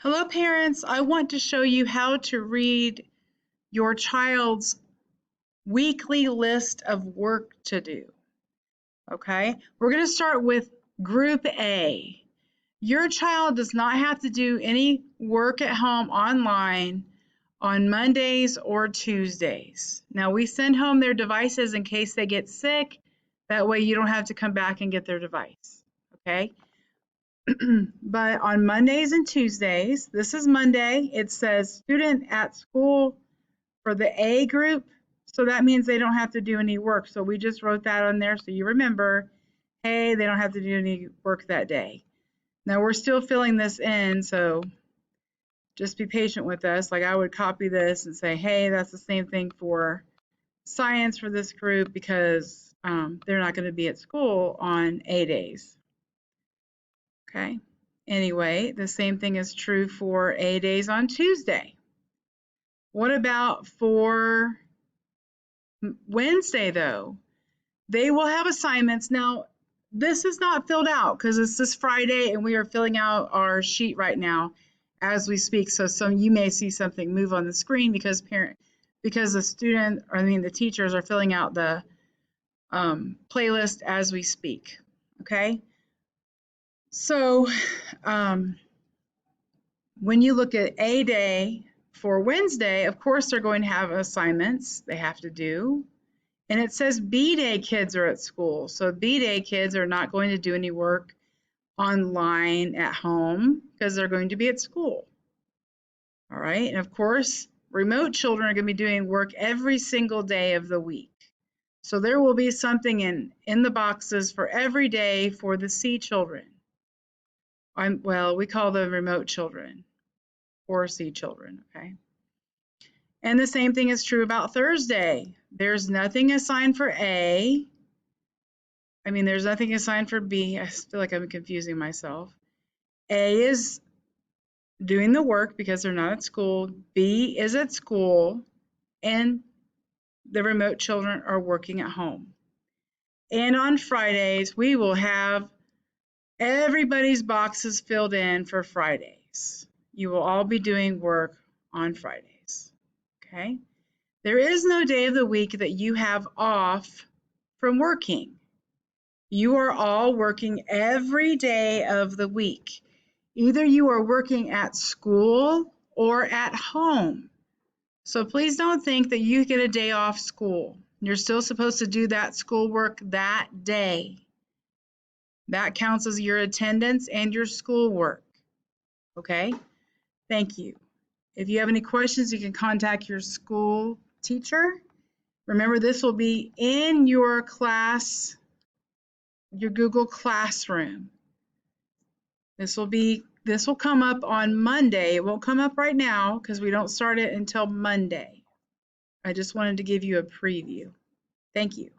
Hello, parents. I want to show you how to read your child's weekly list of work to do. Okay, we're going to start with Group A. Your child does not have to do any work at home online on Mondays or Tuesdays. Now, we send home their devices in case they get sick. That way, you don't have to come back and get their device. Okay. But on Mondays and Tuesdays, this is Monday, it says student at school for the A group. So that means they don't have to do any work. So we just wrote that on there so you remember, hey, they don't have to do any work that day. Now we're still filling this in, so just be patient with us. Like I would copy this and say, hey, that's the same thing for science for this group because they're not going to be at school on A days. Okay. Anyway, the same thing is true for A days on Tuesday. What about for Wednesday, though? They will have assignments. Now, this is not filled out because it's this Friday and we are filling out our sheet right now as we speak. So you may see something move on the screen because the teachers are filling out the playlist as we speak. Okay. So when you look at A day for Wednesday, of course they're going to have assignments they have to do. And it says B day kids are at school. So B day kids are not going to do any work online at home because they're going to be at school. All right. And of course, remote children are going to be doing work every single day of the week. So there will be something in the boxes for every day for the C children. We call them remote children or C children, okay? And the same thing is true about Thursday. There's nothing assigned for A. There's nothing assigned for B. I feel like I'm confusing myself. A is doing the work because they're not at school. B is at school, and the remote children are working at home. And on Fridays, we will have everybody's boxes filled in for Fridays. You will all be doing work on Fridays, okay? There is no day of the week that you have off from working. You are all working every day of the week. Either you are working at school or at home. So please don't think that you get a day off school. You're still supposed to do that schoolwork that day. That counts as your attendance and your schoolwork. Okay? Thank you. If you have any questions, you can contact your school teacher. Remember, this will be in your class, your Google Classroom. This will come up on Monday. It won't come up right now because we don't start it until Monday. I just wanted to give you a preview. Thank you.